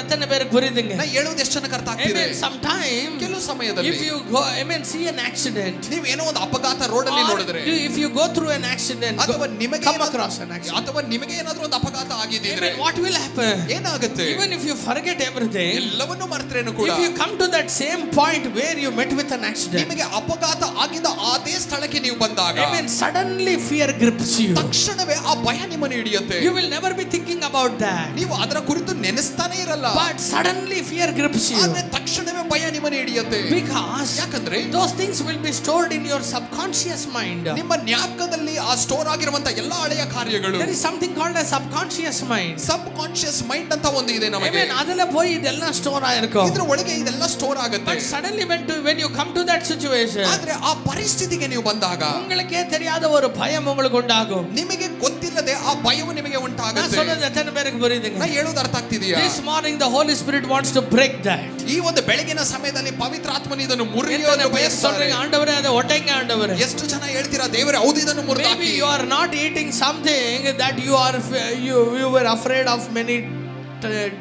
எத்தனை பேருக்கு புரியுதுங்க? ನಾ ಹೇಳೋದು ಎಷ್ಟು ಜನಕ್ಕೆ ಅರ್ಥ ಆಗ್ತಿದೆ? Sometime ಕೆಲವು ಸಮಯದಲ್ಲಿ if you go see an accident, ನೀವು ಏನೋ ಒಂದು ಅಪಘಾತ ರೋಡ್ ಅಲ್ಲಿ ನೋಡಿದ್ರೆ, if you go through an accident, ಅಥವಾ ನಿಮಗೆ come across an accident, ಅಥವಾ ನಿಮಗೆ ಏನಾದರೂ ಒಂದು ಅಪಘಾತ ಆಗಿದ್ರೆ what will happen? ಏನಾಗುತ್ತೆ? Even if you forget everything, ಎಲ್ಲವನ್ನೂ ಮರೆತರೇನು ಕೂಡ, if you come to that same point where you met with an accident, ನಿಮಗೆ ಅಪಘಾತ ಆಗಿದ್ದ ಅದೇ ಸ್ಥಳಕ್ಕೆ ನೀವು ಬಂದಾಗ, suddenly fear grips you. ತಕ್ಷಣವೇ ಆ ಭಯ ನಿಮ್ಮನ್ನು ಹಿಡಿಯುತ್ತೆ. You will never be thinking about that, ನೀವು ಅದರ ಕುರಿತು ನೆನೆಸ್ತಾನೆ ಇರಲ್ಲ, but suddenly fear grips you. ಆದ್ರೆ ತಕ್ಷಣವೇ ಭಯ ನಿಮ್ಮನ್ನು ಹಿಡಿಯುತ್ತೆ. Because ಯಾಕಂದ್ರೆ those things will be stored in your subconscious mind. ನಿಮ್ಮ ಜ್ಞಾಪಕದಲ್ಲಿ ಆ ಸ್ಟೋರ್ ಆಗಿರುವಂತ ಎಲ್ಲ ಹಳೆಯ ಕಾರ್ಯಗಳು, There is something called a subconscious mind. Sub conscious mind ಅಂತ ಒಂದು ಇದೆ ನಮಗೆ. ಅದೆಲ್ಲ போய் ಇದೆಲ್ಲ ಸ್ಟೋರ್ ಆಗಿರುತ್ತೆ, ಇದರ ಒಳಗೆ ಇದೆಲ್ಲ ಸ್ಟೋರ್ ಆಗುತ್ತೆ. But suddenly when you come to that situation, ಆದ್ರೆ ಆ ಪರಿಸ್ಥಿತಿಗೆ ನೀವು ಬಂದಾಗ உங்களுக்கே தெரியாத ஒரு பயம் உங்களுக்கு உண்டாகும். ನಿಮಗೆ ಗೊತ್ತಿಲ್ಲದೆ ಆ ಭಯವು ನಿಮಗೆ ನಾನು ಉಂಟಾಗುತ್ತೆ. சொல்றது எத்தனை பேருக்கு புரியுதுங்க? ನಾ ಹೇಳೋದು ಅರ್ಥ ಆಗ್ತಿದೆಯಾ? This morning the Holy Spirit wants to break that. ಈ ಒಂದು ಬೆಳಗಿನ ಸಮಯದಲ್ಲಿ ಪವಿತ್ರ ಆತ್ಮನು ಇದನ್ನು எத்தனை ಮುರಿಯೋದು பேர் ಬಯಸ್ತಾರೆ. சொல்றீங்க ಆண்டವರೇ அதை ಒಟ್ಟಂಗೆ ಆண்டವರೇ? ಎಷ್ಟು ಜನ ಹೇಳ್ತೀರಾ ದೇವರೇ ಹೌದು ಇದನ್ನು ಮುರಿದಾಕಿ? Maybe you are not eating something that you were afraid of many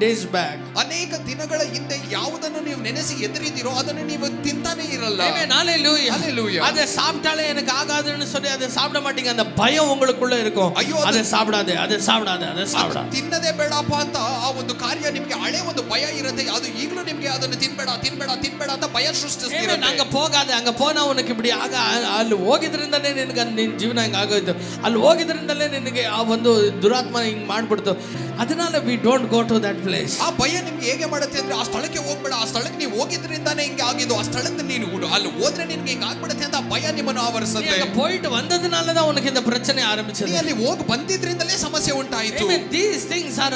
days back. ಅನೇಕ ದಿನಗಳ ಹಿಂದೆ ಯಾವುದನ್ನು ನೀವು ನೆನೆಸಿ ಎದುರಿದಿರೋ ಅದನ್ನು ನೀವು ತಿಂತಾನೆ ಇರಲ್ಲ. Amen, hallelujah, hallelujah. அதை சாப்பிட்டாலே எனக்கு ஆகாதுன்னு சொல்லி அதை சாப்பிட மாட்டீங்க. அந்த பயம் உங்களுக்குள்ள இருக்கும். ஐயோ, அதை சாப்பிடாதே, அதை சாப்பிடாதே, அதை சாப்பிடாதே, ತಿನ್ನದೇ ಬೇಡಪ್ಪ ಅಂತ ಆ ಒಂದು ಕಾರ್ಯ ನಿಮಗೆ ಹಳೆ ಒಂದು ಭಯ ಇರುತ್ತೆ. ಅದು ಈಗಲೂ ನಿಮಗೆ ಅದನ್ನು ತಿನ್ಬೇಡ ತಿನ್ಬೇಡ ತಿನ್ಬೇಡ ಅಂತ ಭಯ ಸೃಷ್ಟಿಸ್ತಿರುತ್ತೆ. ಅங்க போகாத, ಅங்க போனா உனக்கு இப்படி ಆಗ, ಅಲ್ಲಿ ಹೋಗಿದ್ರಿಂದಲೇ ನಿನಗೆ ನಿನ್ನ ಜೀವನ ಹಿಂಗೆ ಆಗೋಯ್ತು, ಅಲ್ಲಿ ಹೋಗಿದ್ರಿಂದಲೇ ನಿನಗೆ ಆ ಒಂದು ದುರಾತ್ಮ ಹಿಂಗೆ ಮಾಡ್ಬಿಡ್ತು. ಅದனால we don't go to that place. ಆ ಭಯ ನಿಮ್ಗೆ ಹೇಗೆ ಮಾಡುತ್ತೆ ಅಂದ್ರೆ ಆ ಸ್ಥಳಕ್ಕೆ ಹೋಗ್ಬೇಡ, ಆ ಸ್ಥಳಕ್ಕೆ ನೀವು ಹೋಗಿದ್ರಿಂದಾನೇ ಹಿಂಗೆ ಆಗಿದ್ದು, ಆ ಸ್ಥಳಕ್ಕೆ ನೀನು ಅಲ್ಲಿ ಹೋದ್ರೆ ನಿನ್ಗೆ ಹಿಂಗೆ ಆಗ್ಬಿಡುತ್ತೆ ಅಂತ ಭಯ ನಿಮ್ಮನ್ನು ಆವರಿಸುತ್ತೆ. போயிட்டு வந்ததுனால தான் உனக்கு இந்த பிரச்சனை ஆரம்பிச்சது. ಅಲ್ಲಿ ಹೋಗಿ ಬಂದಿದ್ರಿಂದಲೇ ಸಮಸ್ಯೆ ಉಂಟಾಯಿತು. These things are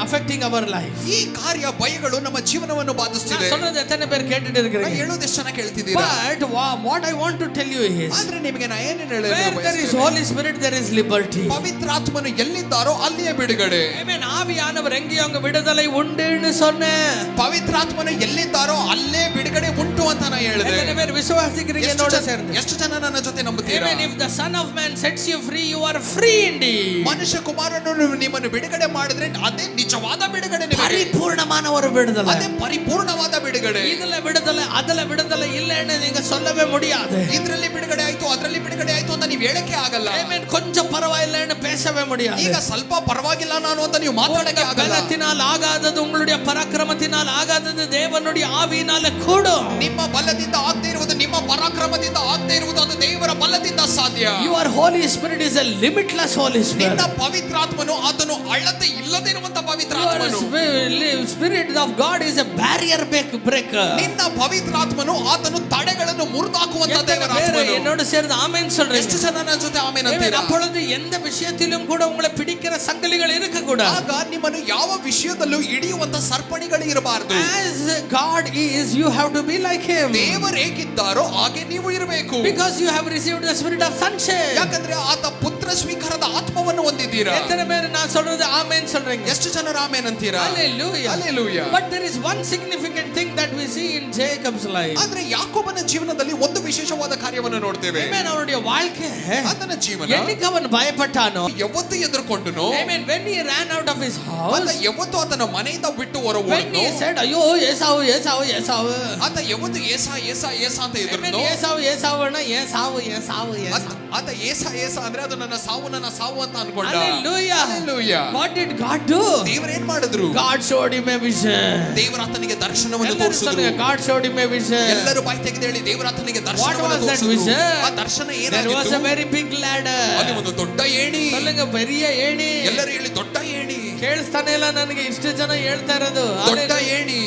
affecting our life. ಈ ಕಾರ್ಯ ಭಯಗಳು ನಮ್ಮ ಜೀವನವನ್ನು ಬಾಧಿಸುತ್ತಿದೆ. சொல்றது எத்தனை பேர் கேட்டுட்டு இருக்கீங்க? ಹೇಳೋದು ಎಷ್ಟು ಜನ ಕೇಳ್ತಿದ್ದೀರಾ? But what I want to tell you is, ಆದ್ರೆ ನಿಮಗೆ ನಾನು ಏನು ಹೇಳಲು where there is Holy Spirit there is liberty. ಪವಿತ್ರಾತ್ಮನು ಎಲ್ಲಿದ್ದಾರೋ ಅಲ್ಲಿಯೇ ಬಿಡುಗಡೆ. Amen. ಆವಿಯಾನவர் எங்கேயோ அங்க விடுதலை உண்டுன்னு சொன்னேன். ಪವಿತ್ರಾತ್ಮನು ಎಲ್ಲಿದ್ದಾರೋ ಅಲ್ಲೇ ಬಿಡುಗಡೆ ಉಂಟು ಅಂತ ನಾನು ಹೇಳಿದೆ. ಎಷ್ಟೇ பேர் ವಿಶ್ವಾಸಿಕರಿಗೆ என்னோட சேர்ந்து? ಎಷ್ಟು ಜನ ನನ್ನ ಜೊತೆ ನಂಬುತ್ತೀರಾ? Amen. If the Son of Man sets you free, you are free indeed. ಮನುಷ್ಯ ಕುಮಾರನು ನಿಮ್ಮನ್ನು ಬಿಡುಗಡೆ ಮಾಡಿದ್ರೆ ಅದೇ ನಿಜವಾದ ಬಿಡುಗಡೆ, ನಿಮಗೆ ಪರಿಪೂರ್ಣமான ஒரு விடுதலை, ಅದೇ ಪರಿಪೂರ್ಣವಾದ ಬಿಡುಗಡೆ. ಇದಲ್ಲ ಬಿಡುದಲೆ ಅದಲ್ಲ ಬಿಡುದಲೆ ಇಲ್ಲ ಎಂದು நீங்க சொல்லவே முடியாது. ಇದರಲ್ಲಿ ಬಿಡುಗಡೆ ಆಯ್ತು ಅದರಲ್ಲಿ ಬಿಡುಗಡೆ ಆಯ್ತು ಅಂತ ನೀವು ಹೇಳಕ್ಕೆ ಆಗಲ್ಲ. Amen. கொஞ்சம் பரவாயில்லை என்று பேசவே முடியாது. ಈಗ ಸ್ವಲ್ಪ ಪರವಾಗಿಲ್ಲ ನಾನು ಅಂತ ನೀವು ಮಾತಾಡಕ್ಕೆ ಆಗಲ್ಲ. ಬಲத்தினால் ಆಗಾದದು, உங்களுடைய பராக்கிரமத்தினால் ஆகாதது தேவனுடைய ஆவியினால கூடும். ನಿಮ್ಮ ಬಲದಿಂದ ಆಗದೇ ಇರುವುದು, ನಿಮ್ಮ ಪರಾಕ್ರಮದಿಂದ ಆಗದೇ ಇರುವುದು ಅದು ದೇವರ ಬಲದಿಂದ ಸಾಧ್ಯ. Your Holy Spirit is a limitless Holy Spirit. ನಿನ್ನ ಪವಿತ್ರಾತ್ಮನು ಆತನು ಅಳತೆ ಇಲ್ಲದೆ ಇರುವಂತ ಪವಿತ್ರಾತ್ಮನು. Spirit of God is a barrier breaker. ನಿನ್ನ ಪವಿತ್ರಾತ್ಮನು ಆತನು ತಡೆಗಳನ್ನು ಮುರಿದಾಕುವಂತ ದೇವರ ಆತ್ಮನು. என்னோட சேர்ந்து ಆಮೆನ್ சொல்றீங்க? ಎಷ್ಟು ಜನ ನನ್ನ ಜೊತೆ ಆಮೆನ್ ಅಂತೀರಾ? அப்பொழுது எந்த விஷயத்திலும் கூட உங்களை பிடிக்கிற சங்கிலிகள் இருக்க கூடாது. ಆಗ ನಿಮ್ಮನ್ನು ಯಾವ ವಿಷಯದಲ್ಲೂ ಹಿಡಿಯುವಂತ ಸರ್ಪಣಿಗಳು ಇರಬಾರದು. As God is, you have to be like him. ದೇವರು ಹೇಗಿದ್ದಾರೋ ಹಾಗೆ ನೀವು ಇರಬೇಕು. Because you have received the spirit of sonship. ಯಾಕಂದ್ರೆ ಆತ ಪುತ್ರ ಸ್ವೀಕಾರದ ಆತ್ಮವನ್ನು ಹೊಂದಿದ್ದೀರಾ. எத்தனை பேர் நான் சொல்றது ஆமென் சொல்றீங்க? ಎಷ್ಟು ಜನ ಆಮೆನ್ ಅಂತೀರಾ? Hallelujah, hallelujah. But there is one significant thing that we see in Jacob's life. ಆದ್ರೆ ಯಾಕೋಬನ ಜೀವನದಲ್ಲಿ ಒಂದು ವಿಶೇಷವಾದ ಕಾರ್ಯವನ್ನು ನೋಡ್ತೇವೆ. Amen. ಅವனுடைய வாழ்க்கை, ಆತನ ಜೀವನ என்னைக்கு ಅವನು ಭಯಪಟ್ಟಾನೋ, ಯಾವತ್ತು ಎದುರುಕೊಂಡನೋ, Amen, when he ran out of his house, ಯಾವತ್ತು ಆತನ ಮನೆಯಿಂದ ಬಿಟ್ಟು ಹೊರ when ಹೋದನೋ, he said ಅಯ್ಯೋ ಏಸಾವು ಏಸಾವು ಏಸಾವು, ಆತ ಯಾವತ್ತು ಏಸಾ ಏಸಾ ಏಸಾ ಅಂತ ಎದುರುನೋ, ಏಸಾವು ಏಸಾವಣ್ಣ ಏಸಾವು ಏಸಾವು ಏಸಾವು, ಆತ ಏಸಾ ಏಸಾ ಅಂದ್ರೆ ಅದು ನನ್ನ ಸಾವು ಅಂತ ಅನ್ಕೊಂಡ. Hallelujah, hallelujah. What did God do? ದೇವರು ಏನ್ ಮಾಡಿದ್ರು? God showed him a vision. ದೇವರು ಆತನಿಗೆ ದರ್ಶನವನ್ನು ತೋರಿಸಿದ್ರು. God showed him a vision. ಎಲ್ಲರೂ ಬಾಯಿ ತೆಗೆದು ಹೇಳಿ ದೇವರು ಆತನಿಗೆ ದರ್ಶನವನ್ನು What was that vision? ಆ ದರ್ಶನ There was a ಏನಾಗಿತ್ತು? very big ladder. ಅಲ್ಲಿ ಒಂದು ದೊಡ್ಡ ಏಣಿ. சொல்லுங்க, பெரிய ಏಣಿ. ಎಲ್ಲರೂ ಹೇಳಿ ದೊಡ್ಡ ಏಣಿ. ಕೇಳಿಸ್ತಾನೆ ಇಲ್ಲ ನನಗೆ, ಇಷ್ಟು ಜನ ಹೇಳ್ತಾ ಇರೋದು. ದೊಡ್ಡ ಏಣಿ.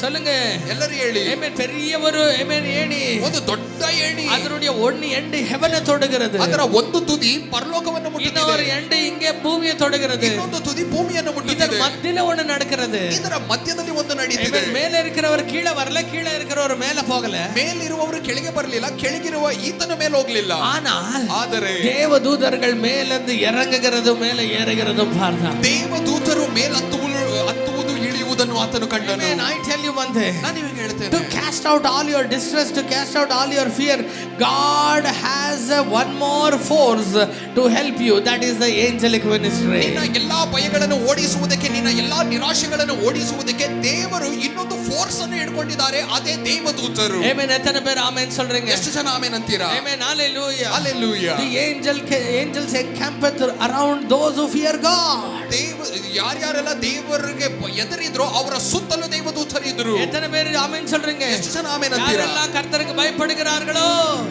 சொல்லுங்க, ಎಲ್ಲರೂ ಹೇಳಿ. Amen. பெரிய ஒரு Amen ಏಣಿ. ಒಂದು ದೊಡ್ಡ ಏಣಿ. அதனுடைய ஒன்னு எண்டு ஹெவனை தொடுகிறது. ಅದರ ಒಂದು ತುದಿ ಪರಲೋಕವನ್ನು ಮುಟ್ಟುತ್ತಿದೆ. இன்னொரு எண்டு இங்கே பூமியை தொடுகிறது. ಇನ್ನೊಂದು ತುದಿ ಭೂಮಿಯನ್ನು ಇದರ ಮುಟ್ಟುತ್ತಿದೆ. ಮಧ್ಯದಲ್ಲಿ ஒன்னு நடக்கிறது. ಇದರ ಮಧ್ಯದಲ್ಲಿ ಒಂದು ನಡೀತಿದೆ. ಮೇಲೆ இருக்கிறவர் கீழே வரல, கீழே இருக்கிறவர் மேலே போகல. ಮೇಲಿರುವವರು ಕೆಳಗೆ ಬರಲಿಲ್ಲ, ಕೆಳಗಿರುವ ಈತನ ಮೇಲೆ ಹೋಗಲಿಲ್ಲ. ಆದರೆ தேவதூதர்கள் மேலிருந்து இறங்குகிறது, மேலே ஏறுகிறதும் பார்த்தான். ದೇವದೂತರು ಮೇಲತ್ತುವುದು ಇಳಿಯುವುದನ್ನು ಎಂಬುದನ್ನು ಆತನು ಕಂಡನು. Amen. I tell you one thing. ನಾನು ನಿಮಗೆ ಹೇಳ್ತೇನೆ, To cast out all your distress, to cast out all your fear, God has one more force to help you. That is the angelic ministry. ನಿನ್ನ ಎಲ್ಲಾ ಭಯಗಳನ್ನು ಓಡಿಸುವುದಕ್ಕೆ, ನಿನ್ನ ಎಲ್ಲಾ ನಿರಾಶೆಗಳನ್ನು ಓಡಿಸುವುದಕ್ಕೆ ದೇವರು ಇನ್ನೊಂದು force ಅನ್ನು ಇಟ್ಕೊಂಡಿದ್ದಾರೆ, ಅದೇ ದೇವದೂತರು. Amen. ಎತ್ತನೆ ಬೇರೆ ಆಮೆನ್ சொல்றீங்க. ಎಷ್ಟು ಜನ ಆಮೆನ್ ಅಂತೀರಾ? Amen. Hallelujah. Hallelujah. The angels encampeth around those who fear God. ಯಾರ್ಯಾರೆಲ್ಲ ದೇವರಿಗೆ ಎದುರಿದ್ರು ಅವರ ಸುತ್ತಲೂ ದೇವದೂತರಿದ್ರು. ಎತ್ತನೆ ಬೇರೆ ಆಮೆನ್ சொல்றீங்க. ಎಷ್ಟು ಜನ ಆಮೆನ್ ಅಂತೀರಾ? ಯಾರೆಲ್ಲ ಕರ್ತರಿಗೆ பயப்படுகிறார்களோ,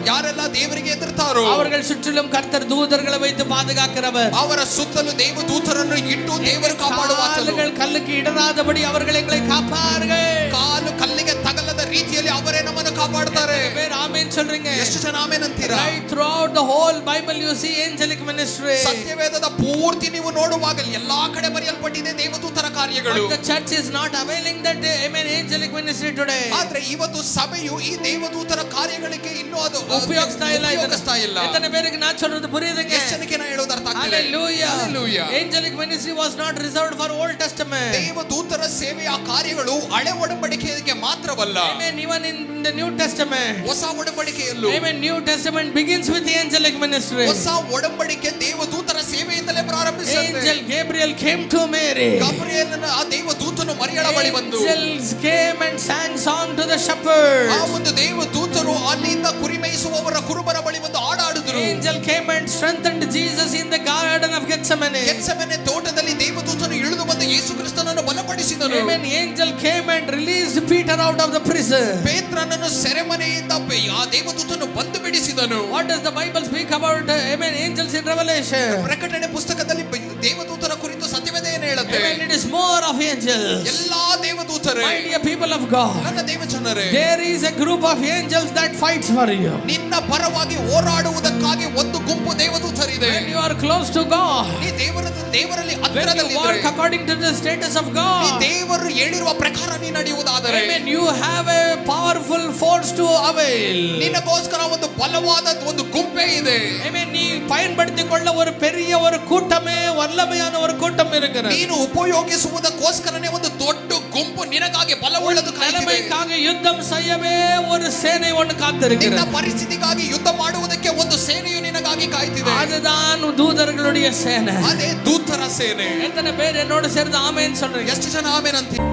ಯಾರೆಲ್ಲ ದೇವರಿಗೆ ಎದುರ್ತಾರೋ அவர்கள் சுற்றிலும் கர்த்தர் தூதர்களை வைத்து பாதுகாக்கிறவர். ಅವರ ಸುತ್ತಲೂ ದೇವದೂತರನ್ನು ಇಟ್ಟು ದೇವರು ಕಾಪಾಡುವಾತನು. ಕಾಲುಗಳು ಕಲ್ಲಿಗೆ ಇಡರಾದಬಡಿ ಅವர்கள் எங்களை காப்பார்கள். ಕಾಲು ಕಲ್ಲಿಗೆ ತಗಲದ ರೀತಿಯಲ್ಲಿ ಅವರೇ ನಮ್ಮನ್ನು ಕಾಪಾಡ್ತಾರೆ. ಬೇರೆ ಆಮೆನ್ சொல்றீங்க. ಎಷ್ಟು ಜನ ಆಮೆನ್ ಅಂತೀರಾ? Right throughout the whole Bible you see angelic ministry. ಸತ್ಯವೇದದ ಪೂರ್ತಿ ನೀವು ನೋಡುವಾಗ ಎಲ್ಲಾ ಕಡೆ ಬರೆಯಲ್ಪಟ್ಟಿದೆ ದೇವದೂತರ ಕಾರ್ಯಗಳು. But the church is not availing that amen angelic ministry today. ಆದ್ರೆ ಇವತ್ತು ಸಭೆಯು ಈ ದೇವದೂತರ ಕಾರ್ಯಗಳಿಗೆ ಇನ್ನೂ ಅದು ಉಪಯೋಗಿಸ್ತಾ ಇಲ್ಲ. ಎತ್ತನೆ ಬೇರೆಗೆ ನಾ சொல்றது புரியுதுங்க? ಎಷ್ಟು ಜನಕ್ಕೆ ನಾನು ಹೇಳೋದು ಅರ್ಥ ಆಗ್ತಿದೆ? Hallelujah. Hallelujah. Angelic ministry was not reserved for Old Testament. ದೇವದೂತರ ಸೇವೆಯ ಕಾರ್ಯಗಳು ಹಳೆ ಒಡಂಬಡಿಕೆಗೆ ಮಾತ್ರವಲ್ಲ. Amen. Even in the New Testament. ಹೊಸ ಒಡಂಬಡಿಕೆಯಲ್ಲೂ. Amen. New Testament begins with the angelic ministry. ಹೊಸ ಒಡಂಬಡಿಕೆ ದೇವದೂತರ ಸೇವೆಯಿಂದಲೇ ಪ್ರಾರಂಭಿಸುತ್ತೆ. Angel Gabriel came to Mary. ಗಬ್ರಿಯೇಲನ ಆ ದೇವದೂತನು ಮರಿಯಳ ಬಳಿ ಬಂದು Angels came and sang song to the shepherds. ಆ ಒಂದು ದೇವದೂತರು ಅಲ್ಲಿಂದ ಕುರಿ ಮೇಯಿಸುವವರ ಕುರುಬರ ಬಳಿ ಬಂದು ಹಾಡಾಡಿದರು. Angel came and strengthened Jesus in the garden of Gethsemane. Gethsemane ತೋಟದಲ್ಲಿ ದೇವದೂತನು ಇಳಿದು ಬಂದು ಯೇಸು ಕ್ರಿಸ್ತನನ್ನು ಬಲಪಡಿಸಿದನು. Amen. Angel came and released Peter out of the prison. ಪೇತ್ರನನ್ನು ಸೆರೆಮನೆಯಿಂದ ಆ ದೇವದೂತನು ಬಂದು ಬಿಡಿಸಿದನು. What does the Bible speak about amen angels in Revelation? ಪ್ರಕಟಣೆ ಪುಸ್ತಕದಲ್ಲಿ ದೇವದೂತರ ಕುರಿತು ಸತ್ಯವೇದ ಏನು ಹೇಳುತ್ತೆ? Amen. It is more of angels. ಎಲ್ಲಾ ದೇವದೂತರೇ, My dear people of God, ನನ್ನ ದೇವಜನರೇ, there is a group of angels that fights for you. ನಿನ್ನ ಪರವಾಗಿ ಹೋರಾಡುವುದಕ್ಕಾಗಿ ಒಂದು ಗುಂಪು ದೇವದೂತರಿದೆ. When you are close to God, ನೀ ದೇವರಲ್ಲಿ when you ಹತ್ತಿರದಲ್ಲಿದ್ದರೆ, walk according to the status of ನೀ God, ದೇವರು ಹೇಳಿರುವ ಪ್ರಕಾರ ನೀ ನಡೆಯುವುದಾದರೆ, amen, you have a powerful force to avail. ನಿನಗೋಸ್ಕರ ಒಂದು ಬಲವಾದ ಒಂದು ಗುಂಪೇ ಇದೆ. Amen. நீ பயன்படுத்திக்கொள்ள ஒரு பெரிய ஒரு கூட்டமே வல்லமையான ஒரு கூட்டம் இருக்கிறது. ನೀನು ಉಪಯೋಗಿಸುವುದಕ್ಕೋಸ್ಕರನೇ ಒಂದು ದೊಡ್ಡ ಗುಂಪು ನಿನಗಾಗಿ ಬಲವುಳ್ಳದು ಕಾಯ್ತಿದೆ. நிலைமைக்காக யுத்தம் செய்யவே ஒரு சேனை ஒன்று காத்திருக்கிறது. ನಿನ್ನ ಪರಿಸ್ಥಿತಿಗಾಗಿ ಯುದ್ಧ ಮಾಡುವುದಕ್ಕೆ ಒಂದು ಸೇನೆಯು ನಿನಗಾಗಿ ಕಾಯ್ತಿದೆ. அதுதான் தூதர்களுடைய சேனை. ಅದೇ ದೂತರ ಸೇನೆ. எத்தனை பேர் என்னோட சேர்ந்து ஆமென் சொல்றீங்க? ಎಷ್ಟು ಜನ ಆಮೆನ್ ಅಂತೀರಿ?